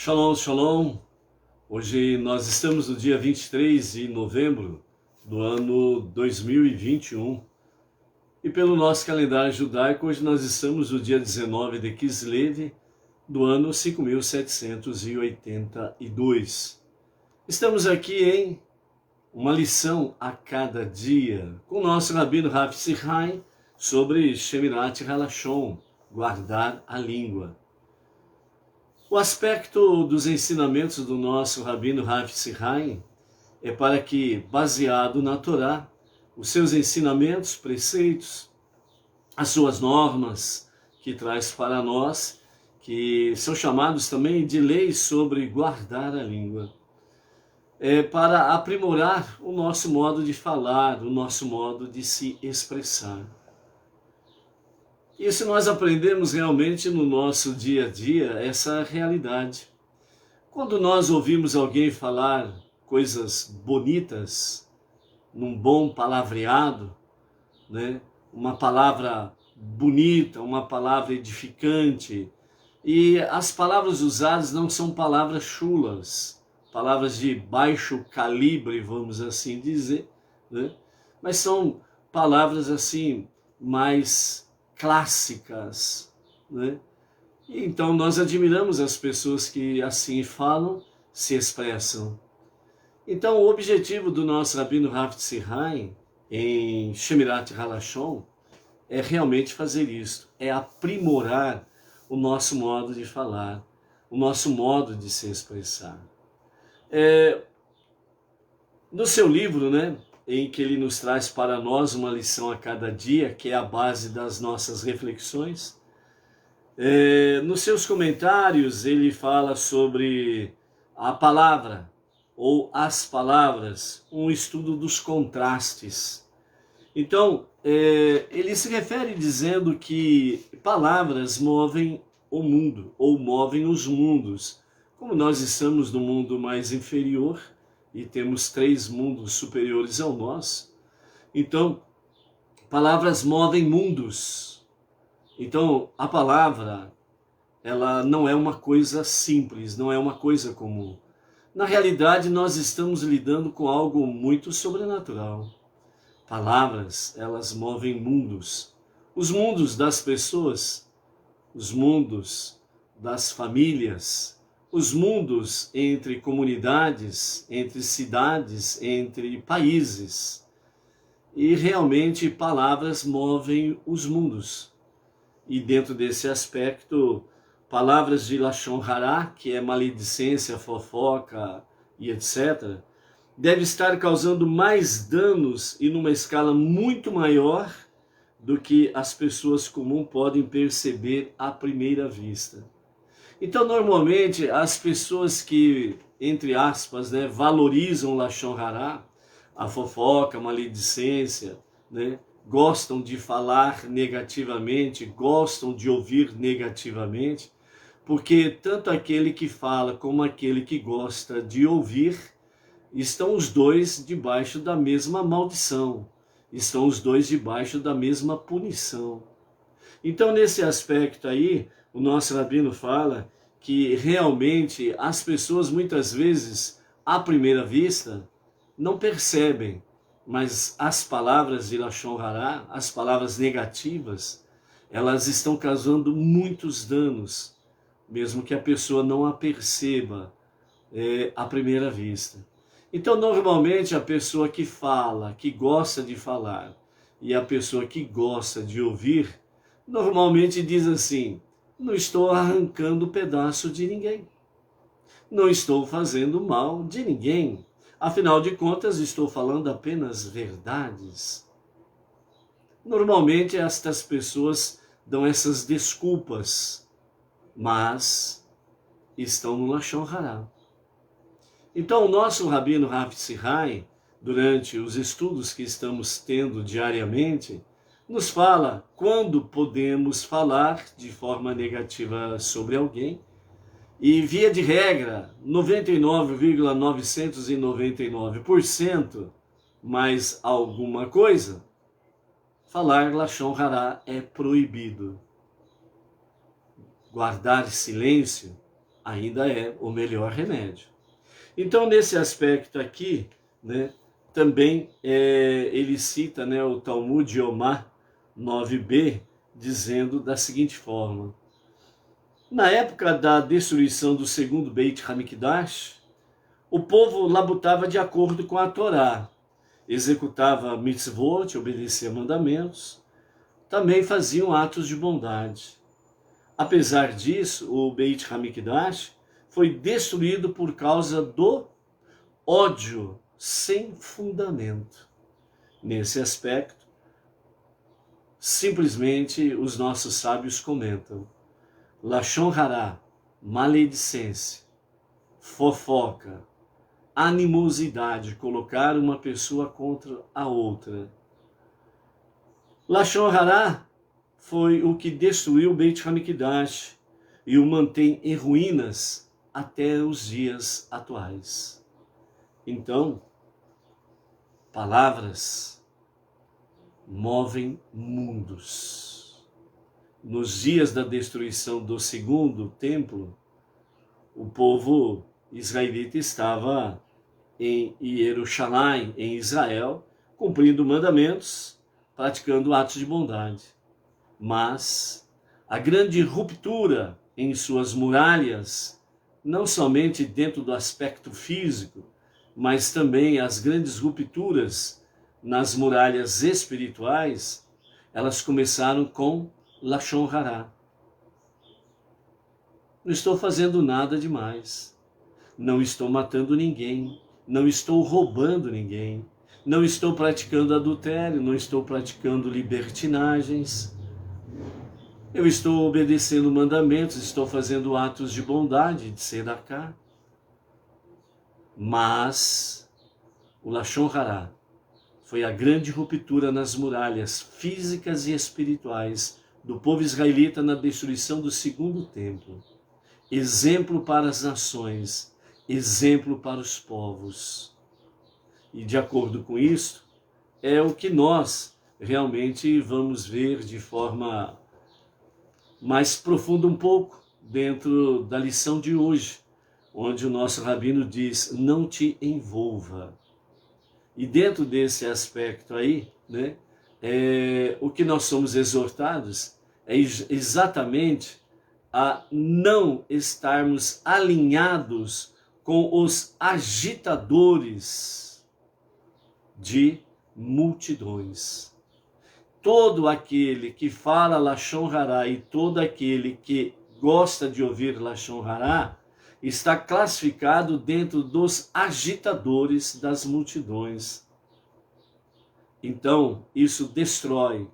Shalom, shalom. Hoje nós estamos no dia 23 de novembro do ano 2021. E pelo nosso calendário judaico, hoje nós estamos no dia 19 de Kislev do ano 5782. Estamos aqui em uma lição a cada dia com o nosso Rabino Rav Sichai sobre Shemirat Halashon, guardar a língua. O aspecto dos ensinamentos do nosso Rabino Rav Sichai é para que, baseado na Torá, os seus ensinamentos, preceitos, as suas normas que traz para nós, que são chamados também de leis sobre guardar a língua, para aprimorar o nosso modo de falar, o nosso modo de se expressar. Isso nós aprendemos realmente no nosso dia a dia, essa realidade. Quando nós ouvimos alguém falar coisas bonitas, num bom palavreado, né? Uma palavra bonita, uma palavra edificante, e as palavras usadas não são palavras chulas, palavras de baixo calibre, vamos assim dizer, né? Mas são palavras assim mais clássicas, né? E então nós admiramos as pessoas que assim falam, se expressam. Então o objetivo do nosso Rabino Rav Sichai em Shemirat Halashon é realmente fazer isso, é aprimorar o nosso modo de falar, o nosso modo de se expressar. No seu livro, né, em que ele nos traz para nós uma lição a cada dia, que é a base das nossas reflexões. Nos seus comentários ele fala sobre a palavra, ou as palavras, um estudo dos contrastes. Então, ele se refere dizendo que palavras movem o mundo, ou movem os mundos. Como nós estamos no mundo mais inferior, e temos 3 mundos superiores ao nosso, então, palavras movem mundos. Então, a palavra, ela não é uma coisa simples, não é uma coisa comum. Na realidade, nós estamos lidando com algo muito sobrenatural. Palavras, elas movem mundos. Os mundos das pessoas, os mundos das famílias, os mundos entre comunidades, entre cidades, entre países. E realmente palavras movem os mundos. E dentro desse aspecto, palavras de Lashon Hará, que é maledicência, fofoca e etc., deve estar causando mais danos e numa escala muito maior do que as pessoas comuns podem perceber à primeira vista. Então, normalmente, as pessoas que, entre aspas, né, valorizam Lashon Hará, a fofoca, a maledicência, né, gostam de falar negativamente, gostam de ouvir negativamente, porque tanto aquele que fala como aquele que gosta de ouvir, estão os dois debaixo da mesma maldição, estão os dois debaixo da mesma punição. Então, nesse aspecto aí, o nosso Rabino fala que realmente as pessoas muitas vezes, à primeira vista, não percebem, mas as palavras de Lashon Hará, as palavras negativas, elas estão causando muitos danos, mesmo que a pessoa não a perceba à primeira vista. Então, normalmente, a pessoa que fala, que gosta de falar, e a pessoa que gosta de ouvir, normalmente diz assim: não estou arrancando pedaço de ninguém, não estou fazendo mal de ninguém, afinal de contas estou falando apenas verdades. Normalmente estas pessoas dão essas desculpas, mas estão no Lashon Hará. Então o nosso Rabino Rav Sichai, durante os estudos que estamos tendo diariamente, nos fala quando podemos falar de forma negativa sobre alguém. E via de regra, 99,999% mais alguma coisa, falar Lashon Hará é proibido. Guardar silêncio ainda é o melhor remédio. Então, nesse aspecto aqui, né, também ele cita, né, o Talmud Yomá 9b, dizendo da seguinte forma: na época da destruição do segundo Beit Hamikdash, o povo labutava de acordo com a Torá, executava mitzvot, obedecia mandamentos, também faziam atos de bondade. Apesar disso, o Beit Hamikdash foi destruído por causa do ódio sem fundamento. Nesse aspecto, simplesmente os nossos sábios comentam: Lashon Hará, maledicência, fofoca, animosidade, colocar uma pessoa contra a outra. Lashon Hará foi o que destruiu o Beit Hamikdash e o mantém em ruínas até os dias atuais. Então, palavras movem mundos. Nos dias da destruição do segundo templo, o povo israelita estava em Jerusalém, em Israel, cumprindo mandamentos, praticando atos de bondade. Mas a grande ruptura em suas muralhas, não somente dentro do aspecto físico, mas também as grandes rupturas nas muralhas espirituais, elas começaram com Lashon Hará. Não estou fazendo nada demais, não estou matando ninguém, não estou roubando ninguém, não estou praticando adultério, não estou praticando libertinagens, eu estou obedecendo mandamentos, estou fazendo atos de bondade, de tzedakah. Mas o Lashon Hará foi a grande ruptura nas muralhas físicas e espirituais do povo israelita na destruição do segundo templo. Exemplo para as nações, exemplo para os povos. E de acordo com isso, é o que nós realmente vamos ver de forma mais profunda um pouco dentro da lição de hoje, onde o nosso rabino diz: não te envolva. E dentro desse aspecto aí, né, o que nós somos exortados é exatamente a não estarmos alinhados com os agitadores de multidões. Todo aquele que fala Lashon Hará e todo aquele que gosta de ouvir Lashon Hará está classificado dentro dos agitadores das multidões. Então, isso destrói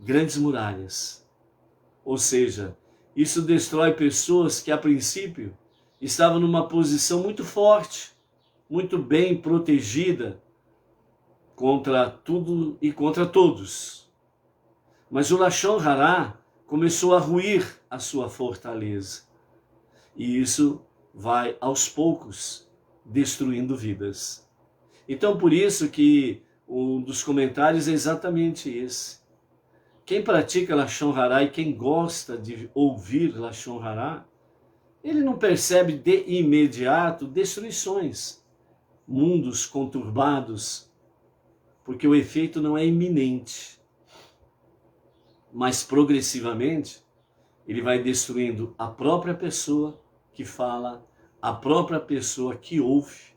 grandes muralhas. Ou seja, isso destrói pessoas que a princípio estavam numa posição muito forte, muito bem protegida contra tudo e contra todos. Mas o Lashon Hará começou a ruir a sua fortaleza. E isso vai aos poucos destruindo vidas. Então por isso que um dos comentários é exatamente esse. Quem pratica Lashon Hará e quem gosta de ouvir Lashon Hará, ele não percebe de imediato destruições, mundos conturbados, porque o efeito não é iminente. Mas progressivamente ele vai destruindo a própria pessoa que fala, a própria pessoa que ouve.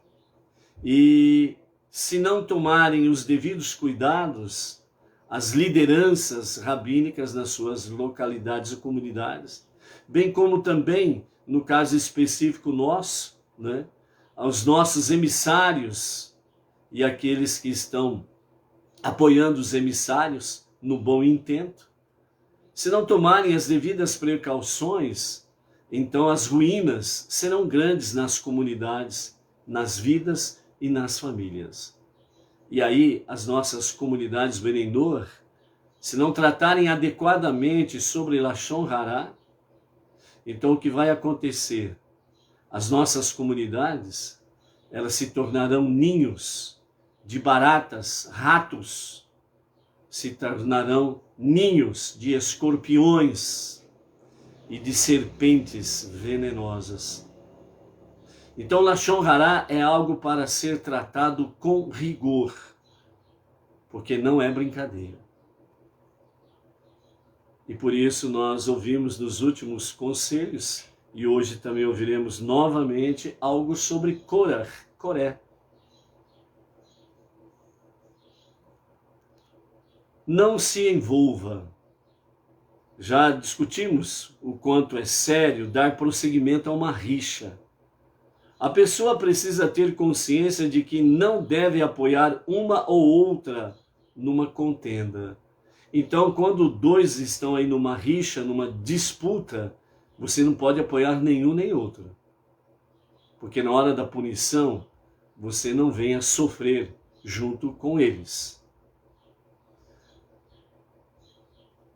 E se não tomarem os devidos cuidados, as lideranças rabínicas nas suas localidades e comunidades, bem como também, no caso específico nosso, né, aos nossos emissários e aqueles que estão apoiando os emissários no bom intento, se não tomarem as devidas precauções, então as ruínas serão grandes nas comunidades, nas vidas e nas famílias. E aí as nossas comunidades Benenor, se não tratarem adequadamente sobre Lashon Hará, então o que vai acontecer? As nossas comunidades, elas se tornarão ninhos de baratas, ratos, se tornarão ninhos de escorpiões. e de serpentes venenosas. Então, Lashon Hará é algo para ser tratado com rigor, porque não é brincadeira. E por isso nós ouvimos nos últimos conselhos, e hoje também ouviremos novamente, algo sobre Coré. Não se envolva. Já discutimos o quanto é sério dar prosseguimento a uma rixa. A pessoa precisa ter consciência de que não deve apoiar uma ou outra numa contenda. Então, quando dois estão aí numa rixa, numa disputa, você não pode apoiar nenhum nem outro. Porque na hora da punição, você não venha sofrer junto com eles.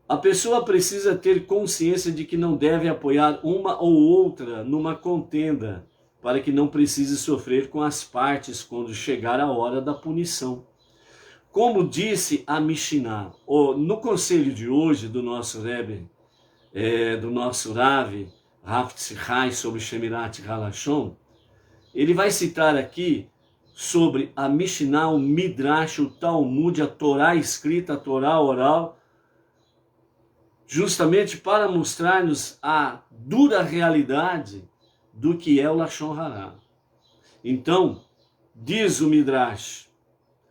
A pessoa precisa ter consciência de que não deve apoiar uma ou outra numa contenda, para que não precise sofrer com as partes quando chegar a hora da punição. Como disse a Mishnah, no conselho de hoje do nosso Rebbe, do nosso Rav Tzihai sobre Shemirat Halashon, ele vai citar aqui sobre a Mishnah, o Midrash, o Talmud, a Torá escrita, a Torá oral, justamente para mostrar-nos a dura realidade do que é o Lashon Hará. Então, diz o Midrash,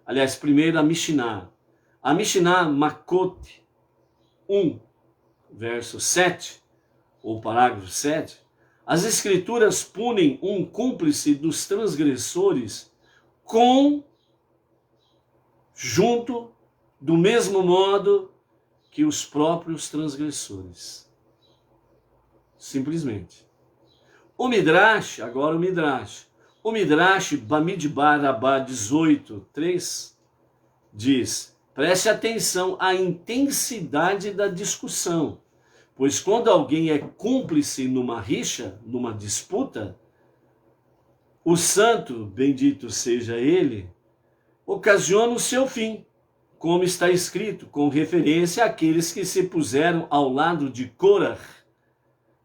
aliás, primeiro a Mishnah Makot 1, verso 7, ou parágrafo 7, as escrituras punem um cúmplice dos transgressores junto do mesmo modo que os próprios transgressores. Simplesmente. O Midrash Bamidbar Rabá 18:3 diz: preste atenção à intensidade da discussão, pois quando alguém é cúmplice numa rixa, numa disputa, o santo, bendito seja ele, ocasiona o seu fim, como está escrito, com referência àqueles que se puseram ao lado de Korah,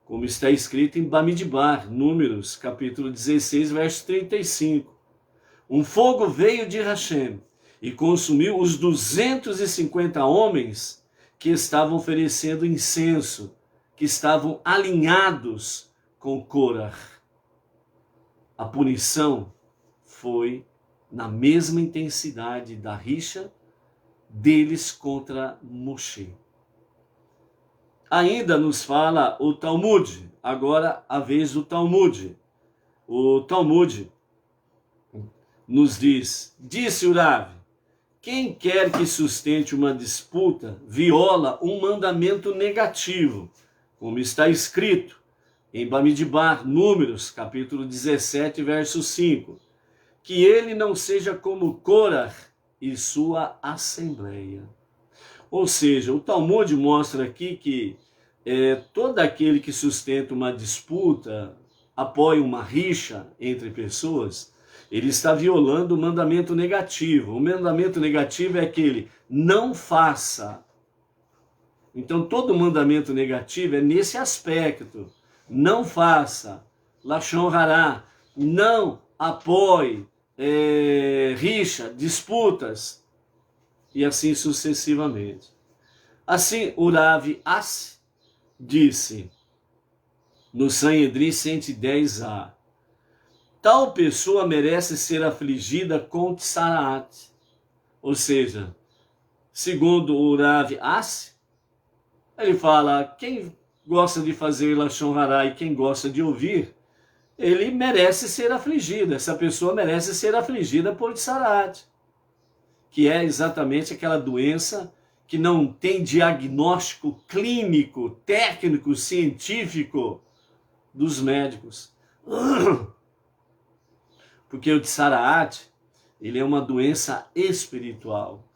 como está escrito em Bamidbar, Números, capítulo 16, verso 35. Um fogo veio de Hashem e consumiu os 250 homens que estavam oferecendo incenso, que estavam alinhados com Korah. A punição foi na mesma intensidade da rixa deles contra Moshe. Ainda nos fala o Talmud, agora a vez do Talmud. O Talmud nos diz, disse o Rav, quem quer que sustente uma disputa viola um mandamento negativo, como está escrito em Bamidbar, Números, capítulo 17, verso 5, que ele não seja como Korah e sua assembleia. Ou seja, o Talmud mostra aqui que todo aquele que sustenta uma disputa, apoia uma rixa entre pessoas, ele está violando o mandamento negativo. O mandamento negativo é aquele, não faça. Então todo mandamento negativo é nesse aspecto. Não faça. Lashon Hará. Não apoie rixa, disputas. E assim sucessivamente. Assim, o Rav Assi disse no Sanhedrin 110a, tal pessoa merece ser afligida com Tsarat. Ou seja, segundo o Rav Assi, ele fala, quem gosta de fazer Lashon Hará e quem gosta de ouvir, ele merece ser afligido, essa pessoa merece ser afligida por Tsarat, que é exatamente aquela doença que não tem diagnóstico clínico, técnico, científico dos médicos. Porque o Tsarat, ele é uma doença espiritual.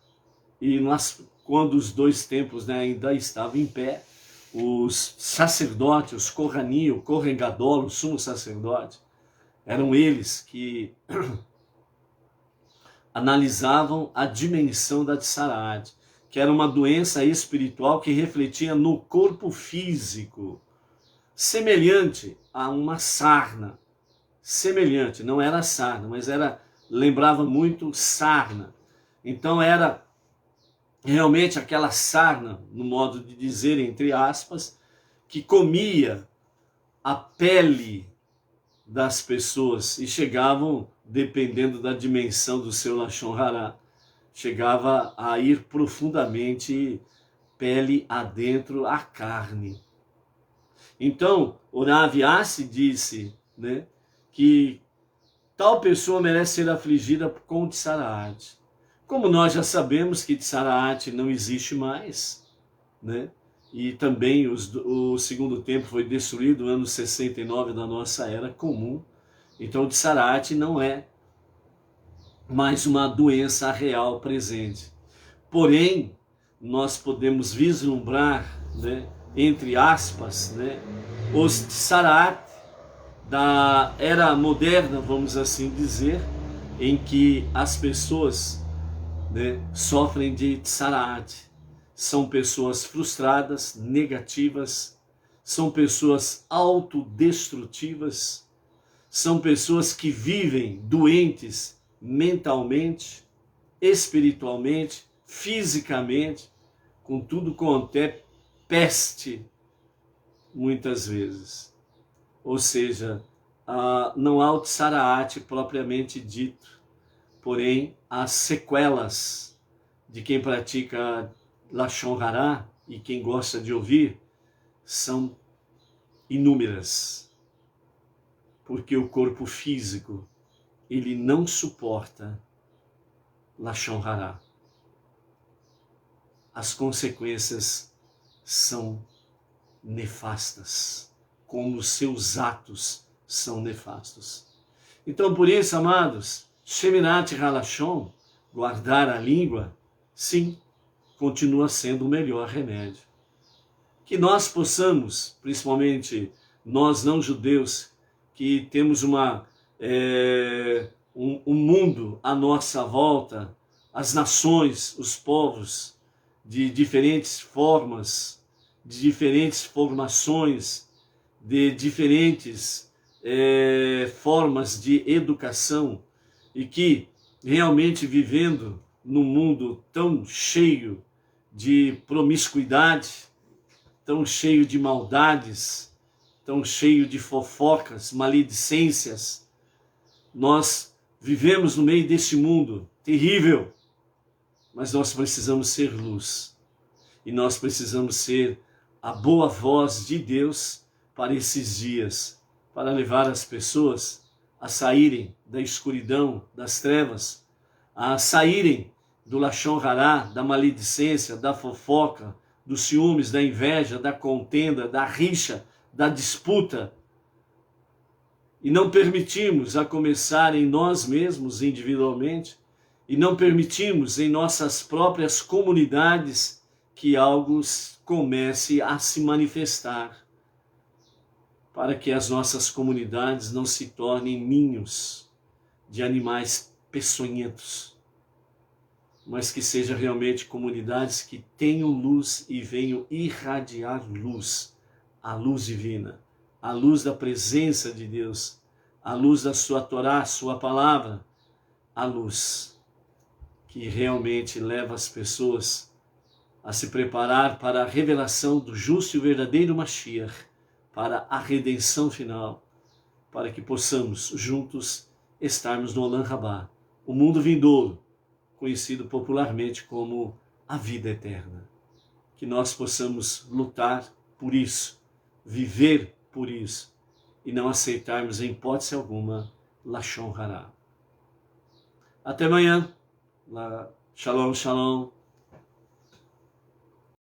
E quando os dois templos ainda estavam em pé, os sacerdotes, os Kohanim, o Kohen Gadol, o sumo sacerdote, eram eles que analisavam a dimensão da Tsarat, que era uma doença espiritual que refletia no corpo físico. semelhante a uma sarna. Semelhante, não era sarna, mas lembrava muito sarna. Então era realmente aquela sarna, no modo de dizer, entre aspas, que comia a pele das pessoas e chegavam, dependendo da dimensão do seu Lashon Hará, chegava a ir profundamente pele adentro a carne. Então, o Rav Assi disse, né, que tal pessoa merece ser afligida com Tsaraat. Como nós já sabemos que Tsaraat não existe mais, né? E também o segundo templo foi destruído no ano 69 da nossa era comum. Então o Tsaraat não é mais uma doença real presente. Porém, nós podemos vislumbrar, né, entre aspas, né, os Tsaraat da era moderna, vamos assim dizer, em que as pessoas, né, sofrem de Tsaraat. São pessoas frustradas, negativas, são pessoas autodestrutivas, são pessoas que vivem doentes mentalmente, espiritualmente, fisicamente, com tudo quanto é peste, muitas vezes. Ou seja, não há o Tsaraat propriamente dito, porém as sequelas de quem pratica Lashon Hará e quem gosta de ouvir são inúmeras, porque o corpo físico ele não suporta Lashon Hará. As consequências são nefastas, como os seus atos são nefastos. Então, por isso, amados, Sheminat Halashon, guardar a língua, sim, continua sendo o melhor remédio. Que nós possamos, principalmente nós não judeus, que temos um mundo à nossa volta, as nações, os povos, de diferentes formas, de diferentes formações, de diferentes formas de educação, e que realmente vivendo num mundo tão cheio de promiscuidade, tão cheio de maldades, tão cheio de fofocas, maledicências, nós vivemos no meio deste mundo terrível, mas nós precisamos ser luz, e nós precisamos ser a boa voz de Deus para esses dias, para levar as pessoas a saírem da escuridão, das trevas, a saírem do Lashon Hará, da maledicência, da fofoca, dos ciúmes, da inveja, da contenda, da rixa, da disputa. E não permitimos, a começar em nós mesmos individualmente, e não permitimos em nossas próprias comunidades que algo comece a se manifestar, para que as nossas comunidades não se tornem ninhos de animais peçonhentos, mas que sejam realmente comunidades que tenham luz e venham irradiar luz, a luz divina, a luz da presença de Deus, a luz da sua Torá, sua palavra, a luz que realmente leva as pessoas a se preparar para a revelação do justo e verdadeiro Mashiach, para a redenção final, para que possamos juntos estarmos no Olam Rabá, o mundo vindouro, conhecido popularmente como a vida eterna. Que nós possamos lutar por isso, viver por isso, e não aceitarmos em hipótese alguma Lashon Hará. Até amanhã. Shalom, shalom.